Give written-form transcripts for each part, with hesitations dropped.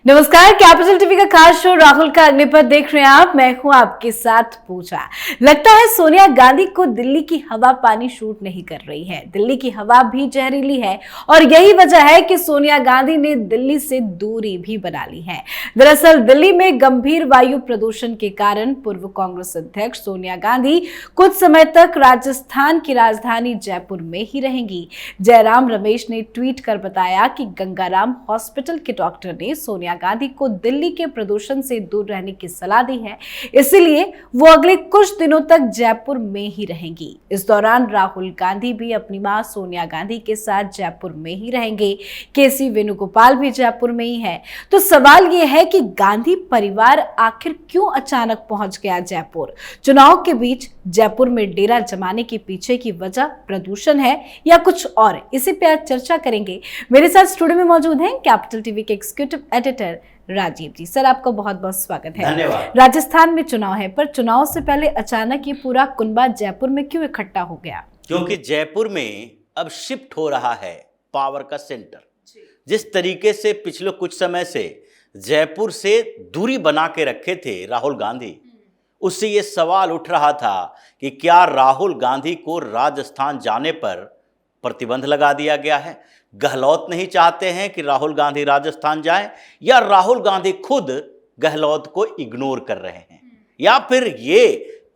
नमस्कार, capital TV का खास शो राहुल का अग्निपथ देख रहे हैं आप। मैं हूं आपके साथ पूजा। लगता है सोनिया गांधी को दिल्ली की हवा पानी शूट नहीं कर रही है। दिल्ली की हवा भी जहरीली है और यही वजह है कि सोनिया गांधी ने दिल्ली से दूरी भी बना ली है। दरअसल दिल्ली में गंभीर वायु प्रदूषण के कारण पूर्व कांग्रेस अध्यक्ष सोनिया गांधी कुछ समय तक राजस्थान की राजधानी जयपुर में ही रहेंगी। जयराम रमेश ने ट्वीट कर बताया कि गंगाराम हॉस्पिटल के डॉक्टर ने सोनिया गांधी को दिल्ली के प्रदूषण से दूर रहने की सलाह दी है, इसलिए वो अगले कुछ दिनों तक जयपुर में ही रहेंगी। इस दौरान राहुल गांधी भी अपनी मां सोनिया गांधी के साथ जयपुर में ही रहेंगे। केसी वेणुगोपाल भी जयपुर में ही है। तो सवाल ये है कि गांधी परिवार आखिर क्यों अचानक पहुंच गया जयपुर? चुनाव के बीच जयपुर में डेरा जमाने के पीछे की वजह प्रदूषण है या कुछ और? इसी पे आज चर्चा करेंगे। मेरे साथ स्टूडियो में मौजूद हैं कैपिटल टीवी के एग्जीक्यूटिव एडिटर राजीव जी। सर, आपका बहुत बहुत स्वागत है। धन्यवाद। राजस्थान में चुनाव है, पर चुनाव से पहले अचानक ये पूरा कुनबा जयपुर में क्यों इकट्ठा हो गया? क्योंकि जयपुर में अब शिफ्ट हो रहा है पावर का सेंटर। जिस तरीके से पिछले कुछ समय से जयपुर से दूरी बना के रखे थे राहुल गांधी, उससे ये सवाल उठ रहा था कि क्या राहुल गांधी को राजस्थान जाने पर प्रतिबंध लगा दिया गया है? गहलोत नहीं चाहते हैं कि राहुल गांधी राजस्थान जाए, या राहुल गांधी खुद गहलोत को इग्नोर कर रहे हैं, या फिर ये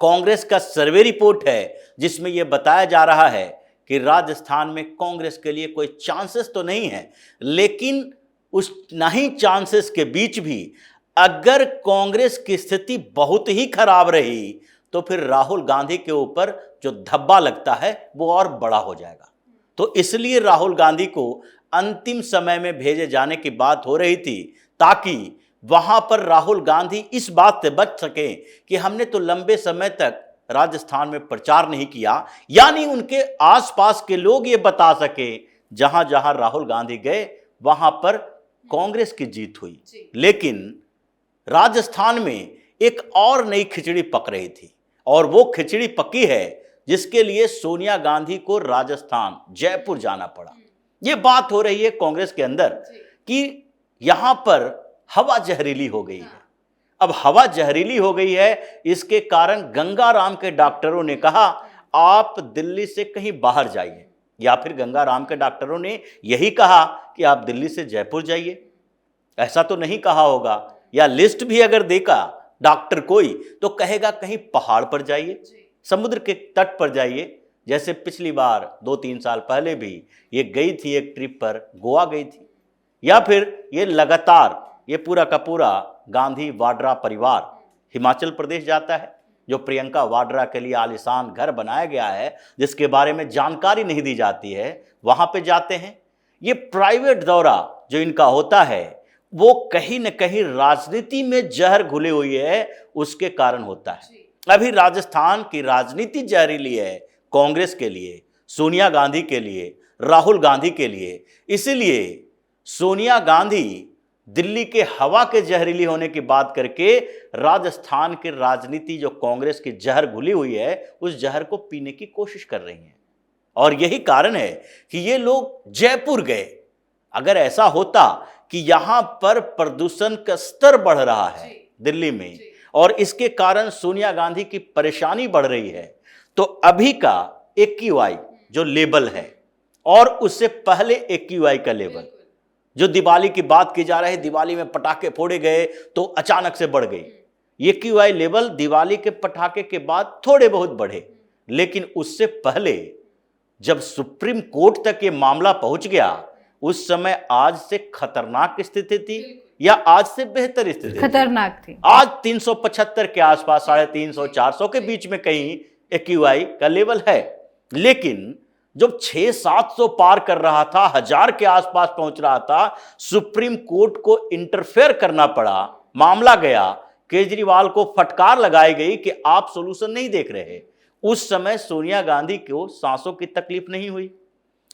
कांग्रेस का सर्वे रिपोर्ट है जिसमें यह बताया जा रहा है कि राजस्थान में कांग्रेस के लिए कोई चांसेस तो नहीं है, लेकिन उस नहीं चांसेस के बीच भी अगर कांग्रेस की स्थिति बहुत ही खराब रही तो फिर राहुल गांधी के ऊपर जो धब्बा लगता है वो और बड़ा हो जाएगा। तो इसलिए राहुल गांधी को अंतिम समय में भेजे जाने की बात हो रही थी, ताकि वहां पर राहुल गांधी इस बात से बच सके कि हमने तो लंबे समय तक राजस्थान में प्रचार नहीं किया, यानी उनके आसपास के लोग ये बता सके जहां जहां राहुल गांधी गए वहां पर कांग्रेस की जीत हुई। लेकिन राजस्थान में एक और नई खिचड़ी पक रही थी, और वो खिचड़ी पकी है जिसके लिए सोनिया गांधी को राजस्थान जयपुर जाना पड़ा। ये बात हो रही है कांग्रेस के अंदर कि यहां पर हवा जहरीली हो गई है। अब हवा जहरीली हो गई है, इसके कारण गंगाराम के डॉक्टरों ने कहा आप दिल्ली से कहीं बाहर जाइए, या फिर गंगाराम के डॉक्टरों ने यही कहा कि आप दिल्ली से जयपुर जाइए। ऐसा तो नहीं कहा होगा, या लिस्ट भी अगर देखा डॉक्टर कोई तो कहेगा कहीं पहाड़ पर जाइए, समुद्र के तट पर जाइए, जैसे पिछली बार 2-3 साल पहले भी ये गई थी एक ट्रिप पर, गोवा गई थी। या फिर ये लगातार ये पूरा का पूरा गांधी वाड्रा परिवार हिमाचल प्रदेश जाता है, जो प्रियंका वाड्रा के लिए आलीशान घर बनाया गया है जिसके बारे में जानकारी नहीं दी जाती है, वहां पे जाते हैं। ये प्राइवेट दौरा जो इनका होता है वो कहीं न कहीं राजनीति में जहर घुले हुई है, उसके कारण होता है। अभी राजस्थान की राजनीति जहरीली है कांग्रेस के लिए, सोनिया गांधी के लिए, राहुल गांधी के लिए। इसीलिए सोनिया गांधी दिल्ली के हवा के जहरीली होने की बात करके राजस्थान की राजनीति जो कांग्रेस की जहर घुली हुई है उस जहर को पीने की कोशिश कर रही हैं। और यही कारण है कि ये लोग जयपुर गए। अगर ऐसा होता कि यहां पर प्रदूषण का स्तर बढ़ रहा है दिल्ली में और इसके कारण सोनिया गांधी की परेशानी बढ़ रही है, तो अभी का AQI जो लेवल है और उससे पहले AQI का लेवल, जो दिवाली की बात की जा रही है, दिवाली में पटाखे फोड़े गए तो अचानक से बढ़ गई। AQI लेवल दिवाली के पटाखे के बाद थोड़े बहुत बढ़े, लेकिन उससे पहले जब सुप्रीम कोर्ट तक ये मामला पहुंच गया उस समय आज से खतरनाक स्थिति थी या आज से बेहतर स्थिति? खतरनाक थी। आज 375 के आसपास, 350-400 के बीच में कहीं AQI का लेवल है, लेकिन जब 600-700 पार कर रहा था, 1000 के आसपास पहुंच रहा था, सुप्रीम कोर्ट को इंटरफेयर करना पड़ा, मामला गया, केजरीवाल को फटकार लगाई गई कि आप सोल्यूशन नहीं देख रहे। उस समय सोनिया गांधी को सांसों की तकलीफ नहीं हुई।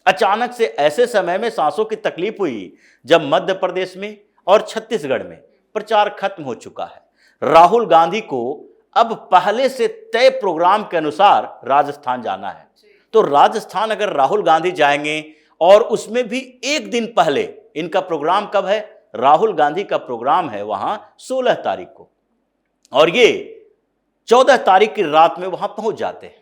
अचानक से ऐसे समय में सांसों की तकलीफ हुई जब मध्य प्रदेश में और छत्तीसगढ़ में प्रचार खत्म हो चुका है। राहुल गांधी को अब पहले से तय प्रोग्राम के अनुसार राजस्थान जाना है, तो राजस्थान अगर राहुल गांधी जाएंगे और उसमें भी एक दिन पहले, इनका प्रोग्राम कब है? राहुल गांधी का प्रोग्राम है वहां 16 तारीख को, और ये 14 तारीख की रात में वहां पहुंच जाते हैं।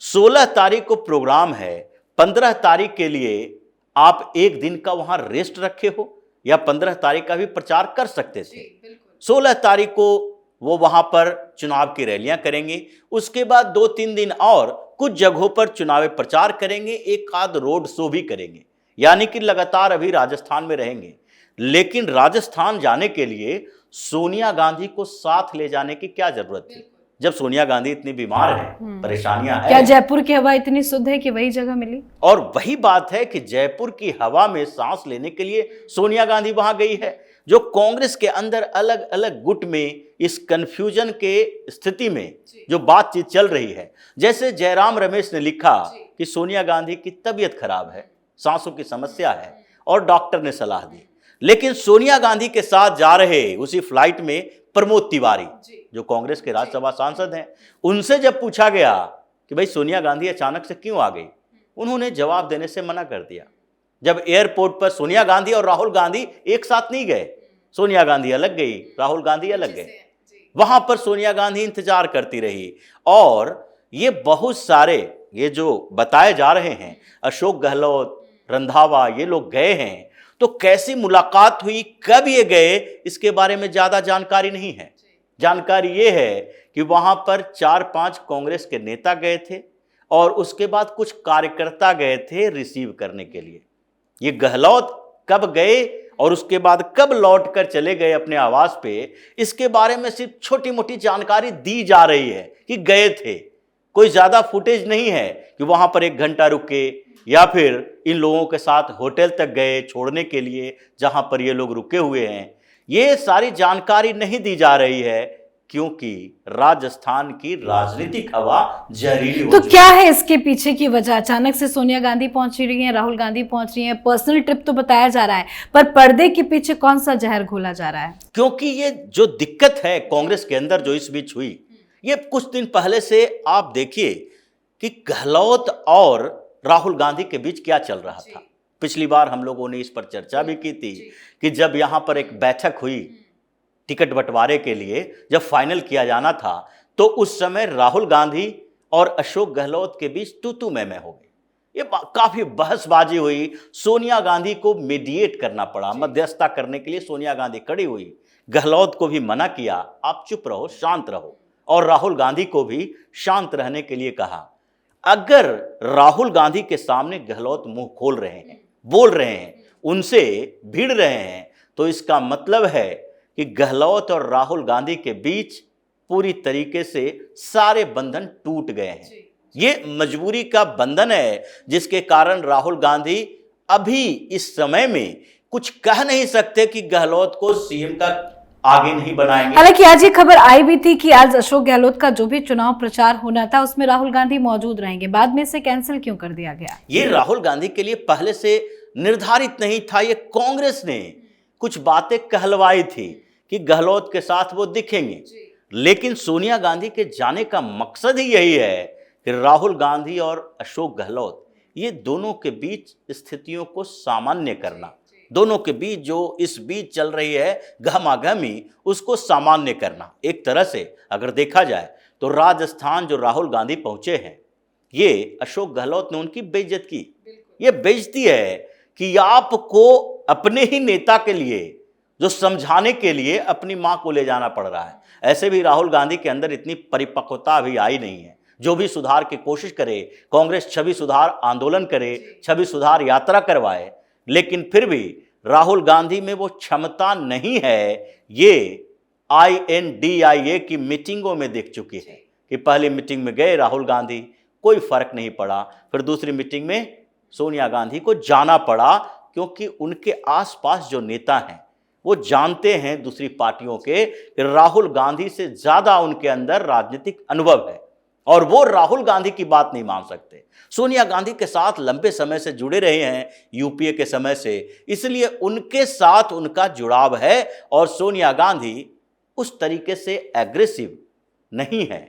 16 तारीख को प्रोग्राम है, 15 तारीख के लिए आप एक दिन का वहां रेस्ट रखे हो या 15 तारीख का भी प्रचार कर सकते थे। 16 तारीख को वो वहां पर चुनाव की रैलियां करेंगे, उसके बाद 2-3 दिन और कुछ जगहों पर चुनावी प्रचार करेंगे, एक आध रोड शो भी करेंगे, यानी कि लगातार अभी राजस्थान में रहेंगे। लेकिन राजस्थान जाने के लिए सोनिया गांधी को साथ ले जाने की क्या जरूरत थी, जब सोनिया गांधी इतनी बीमार है, परेशानियां हैं। क्या जयपुर की हवा इतनी शुद्ध है कि वही जगह मिली? और वही बात है कि जयपुर की हवा में सांस लेने के लिए सोनिया गांधी वहां गई है। जो कांग्रेस के अंदर अलग अलग गुट में इस कंफ्यूजन के स्थिति में जो बातचीत चल रही है, जैसे जयराम रमेश ने लिखा कि सोनिया गांधी की तबीयत खराब है, सांसों की समस्या है और डॉक्टर ने सलाह दी। लेकिन सोनिया गांधी के साथ जा रहे उसी फ्लाइट में प्रमोद तिवारी, जो कांग्रेस के राज्यसभा सांसद हैं, उनसे जब पूछा गया कि भाई सोनिया गांधी अचानक से क्यों आ गई, उन्होंने जवाब देने से मना कर दिया। जब एयरपोर्ट पर सोनिया गांधी और राहुल गांधी एक साथ नहीं गए, सोनिया गांधी अलग गई, राहुल गांधी अलग गए, वहां पर सोनिया गांधी इंतजार करती रही। और ये बहुत सारे ये जो बताए जा रहे हैं, अशोक गहलोत, रंधावा, ये लोग गए हैं, तो कैसी मुलाकात हुई, कब ये गए, इसके बारे में ज्यादा जानकारी नहीं है। जानकारी ये है कि वहां पर 4-5 कांग्रेस के नेता गए थे और उसके बाद कुछ कार्यकर्ता गए थे रिसीव करने के लिए। ये गहलोत कब गए और उसके बाद कब लौट कर चले गए अपने आवास पे, इसके बारे में सिर्फ छोटी मोटी जानकारी दी जा रही है कि गए थे। कोई ज्यादा फुटेज नहीं है कि वहां पर 1 घंटा रुके या फिर इन लोगों के साथ होटल तक गए छोड़ने के लिए जहां पर ये लोग रुके हुए हैं। ये सारी जानकारी नहीं दी जा रही है क्योंकि राजस्थान की राजनीतिक हवा जहरीली हो तो चुकी क्या है इसके पीछे की वजह? अचानक से सोनिया गांधी पहुंच रही हैं, राहुल गांधी पहुंच रही हैं, पर्सनल ट्रिप तो बताया जा रहा है, पर पर्दे के पीछे कौन सा जहर घोला जा रहा है? क्योंकि ये जो दिक्कत है कांग्रेस के अंदर जो इस बीच हुई, ये कुछ दिन पहले से आप देखिए कि गहलोत और राहुल गांधी के बीच क्या चल रहा था। पिछली बार हम लोगों ने इस पर चर्चा भी की थी कि जब यहां पर एक बैठक हुई टिकट बंटवारे के लिए, जब फाइनल किया जाना था, तो उस समय राहुल गांधी और अशोक गहलोत के बीच तू मैं हो गई। ये काफी बहसबाजी हुई, सोनिया गांधी को मीडिएट करना पड़ा, मध्यस्थता करने के लिए सोनिया गांधी खड़ी हुई, गहलोत को भी मना किया आप चुप रहो, शांत रहो, और राहुल गांधी को भी शांत रहने के लिए कहा। अगर राहुल गांधी के सामने गहलोत मुंह खोल रहे हैं, बोल रहे हैं, उनसे भिड़ रहे हैं, तो इसका मतलब है कि गहलोत और राहुल गांधी के बीच पूरी तरीके से सारे बंधन टूट गए हैं। ये मजबूरी का बंधन है जिसके कारण राहुल गांधी अभी इस समय में कुछ कह नहीं सकते कि गहलोत को सीएम का आगे नहीं बनाएंगे। हालांकि आज ये खबर आई भी थी कि आज अशोक गहलोत का जो भी चुनाव प्रचार होना था उसमें राहुल गांधी मौजूद रहेंगे, बाद में इसे कैंसिल क्यों कर दिया गया? ये राहुल गांधी के लिए पहले से निर्धारित नहीं था, ये कांग्रेस ने कुछ बातें कहलवाई थी कि गहलोत के साथ वो दिखेंगे, लेकिन सोनिया गांधी के जाने का मकसद ही यही है कि राहुल गांधी और अशोक गहलोत ये दोनों के बीच स्थितियों को सामान्य करना, दोनों के बीच जो इस बीच चल रही है गहमागहमी, उसको सामान्य करना। एक तरह से अगर देखा जाए तो राजस्थान जो राहुल गांधी पहुंचे हैं, ये अशोक गहलोत ने उनकी बेइज्जत की। ये बेइज्जती है कि आपको अपने ही नेता के लिए जो समझाने के लिए अपनी मां को ले जाना पड़ रहा है। ऐसे भी राहुल गांधी के अंदर इतनी परिपक्वता अभी आई नहीं है। जो भी सुधार की कोशिश करे, कांग्रेस छवि सुधार आंदोलन करे, छवि सुधार यात्रा करवाए, लेकिन फिर भी राहुल गांधी में वो क्षमता नहीं है। ये INDIA की मीटिंगों में दिख चुकी है कि पहली मीटिंग में गए राहुल गांधी, कोई फर्क नहीं पड़ा, फिर दूसरी मीटिंग में सोनिया गांधी को जाना पड़ा क्योंकि उनके आसपास जो नेता हैं वो जानते हैं दूसरी पार्टियों के कि राहुल गांधी से ज्यादा उनके अंदर राजनीतिक अनुभव है और वो राहुल गांधी की बात नहीं मान सकते। सोनिया गांधी के साथ लंबे समय से जुड़े रहे हैं, यूपीए के समय से, इसलिए उनके साथ उनका जुड़ाव है और सोनिया गांधी उस तरीके से एग्रेसिव नहीं है।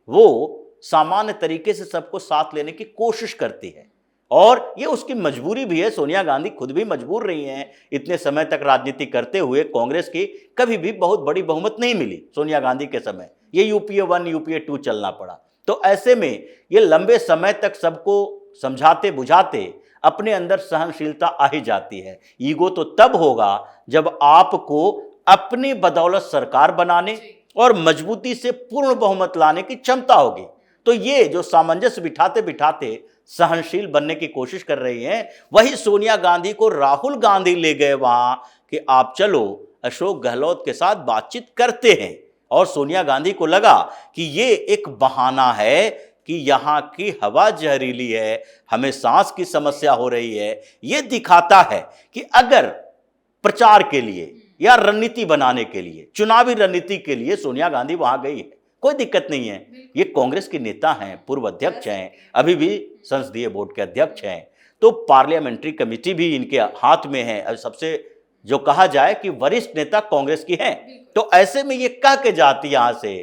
वो सामान्य तरीके से सबको साथ लेने की कोशिश करती है और ये उसकी मजबूरी भी है। सोनिया गांधी खुद भी मजबूर रही हैं। इतने समय तक राजनीति करते हुए कांग्रेस की कभी भी बहुत बड़ी बहुमत नहीं मिली सोनिया गांधी के समय। ये यूपीए 1 यूपीए 2 चलना पड़ा। तो ऐसे में ये लंबे समय तक सबको समझाते बुझाते अपने अंदर सहनशीलता आ ही जाती है। ईगो तो तब होगा जब आपको अपनी बदौलत सरकार बनाने और मजबूती से पूर्ण बहुमत लाने की क्षमता होगी। तो ये जो सामंजस्य बिठाते बिठाते सहनशील बनने की कोशिश कर रही हैं, वही सोनिया गांधी को राहुल गांधी ले गए वहां कि आप चलो अशोक गहलोत के साथ बातचीत करते हैं। और सोनिया गांधी को लगा कि ये एक बहाना है कि यहाँ की हवा जहरीली है, हमें सांस की समस्या हो रही है। ये दिखाता है कि अगर प्रचार के लिए या रणनीति बनाने के लिए, चुनावी रणनीति के लिए सोनिया गांधी वहां गई है, कोई दिक्कत नहीं है। ये कांग्रेस के नेता हैं, पूर्व अध्यक्ष हैं, अभी भी संसदीय बोर्ड के अध्यक्ष हैं, तो पार्लियामेंट्री कमेटी भी इनके हाथ में है। अब सबसे जो कहा जाए कि वरिष्ठ नेता कांग्रेस की हैं। तो ऐसे में ये कह के जाती यहां से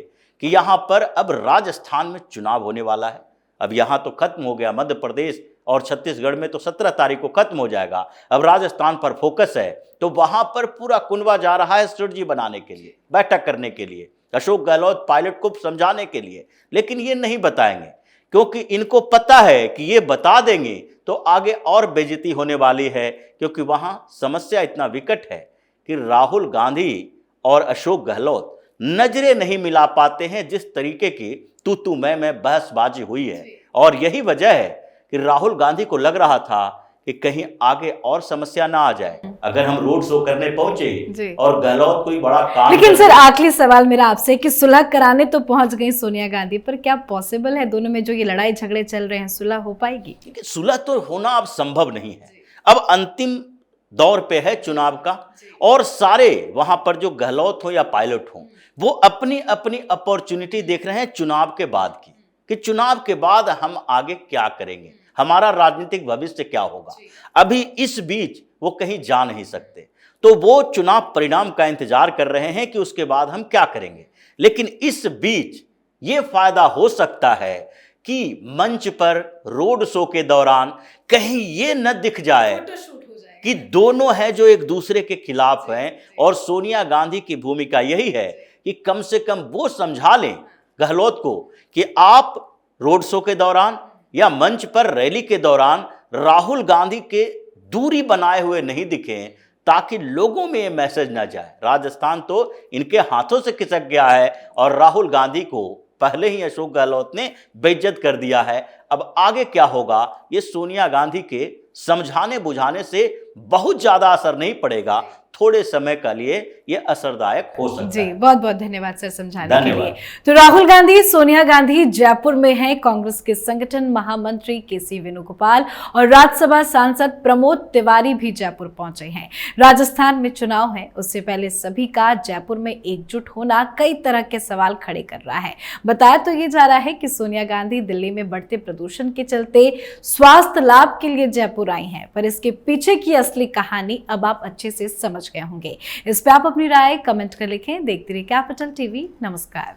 कि यहां पर अब राजस्थान में चुनाव होने वाला है। अब यहां तो खत्म हो गया, मध्य प्रदेश और छत्तीसगढ़ में तो 17 तारीख को खत्म हो जाएगा। अब राजस्थान पर फोकस है। तो वहां पर पूरा कुनबा जा रहा है स्ट्रेटजी बनाने के लिए, बैठक करने के लिए, अशोक गहलोत पायलट को समझाने के लिए। लेकिन ये नहीं बताएंगे क्योंकि इनको पता है कि ये बता देंगे तो आगे और बेइज्जती होने वाली है। क्योंकि वहां समस्या इतना विकट है कि राहुल गांधी और अशोक गहलोत नजरें नहीं मिला पाते हैं। जिस तरीके की तू मैं बहसबाजी हुई है, और यही वजह है कि राहुल गांधी को लग रहा था कि कहीं आगे और समस्या ना आ जाए। अगर हम रोड शो करने पहुंचे और गहलोत कोई बड़ा काम। लेकिन सर आखिरी सवाल मेरा आपसे कि सुलह कराने तो पहुंच गई सोनिया गांधी, पर क्या पॉसिबल है दोनों में जो ये लड़ाई झगड़े चल रहे हैं, सुलह हो पाएगी? सुलह तो होना अब संभव नहीं है। अब अंतिम दौर पे है चुनाव का, और सारे वहां पर जो गहलोत हो या पायलट हो, वो अपनी अपनी अपॉर्चुनिटी देख रहे हैं चुनाव के बाद की, कि चुनाव के बाद हम आगे क्या करेंगे, हमारा राजनीतिक भविष्य क्या होगा। अभी इस बीच वो कहीं जा नहीं सकते, तो वो चुनाव परिणाम का इंतजार कर रहे हैं कि उसके बाद हम क्या करेंगे। लेकिन इस बीच ये फायदा हो सकता है कि मंच पर रोड शो के दौरान कहीं ये न दिख जाए कि दोनों हैं जो एक दूसरे के खिलाफ हैं। और सोनिया गांधी की भूमिका यही है कि कम से कम वो समझा लें गहलोत को कि आप रोड शो के दौरान या मंच पर रैली के दौरान राहुल गांधी के दूरी बनाए हुए नहीं दिखें, ताकि लोगों में ये मैसेज ना जाए राजस्थान तो इनके हाथों से खिसक गया है और राहुल गांधी को पहले ही अशोक गहलोत ने बेइज्जत कर दिया है। अब आगे क्या होगा, ये सोनिया गांधी के समझाने बुझाने से बहुत ज्यादा असर नहीं पड़ेगा, थोड़े समय के लिए ये असरदायक हो सकता है। जी, बहुत बहुत धन्यवाद सर समझाने के लिए। तो राहुल गांधी, सोनिया गांधी जयपुर में हैं। कांग्रेस के संगठन महामंत्री केसी वेणुगोपाल और राज्यसभा सांसद प्रमोद तिवारी भी जयपुर पहुंचे हैं। राजस्थान में चुनाव है, उससे पहले सभी का जयपुर में एकजुट होना कई तरह के सवाल खड़े कर रहा है। बताया तो ये जा रहा है कि सोनिया गांधी दिल्ली में बढ़ते प्रदूषण के चलते स्वास्थ्य लाभ के लिए जयपुर आई हैं, पर इसके पीछे की असली कहानी अब आप अच्छे से समझ गए होंगे। इस पे आप अपनी राय कमेंट कर लिखें। देखते रहिए कैपिटल टीवी। नमस्कार।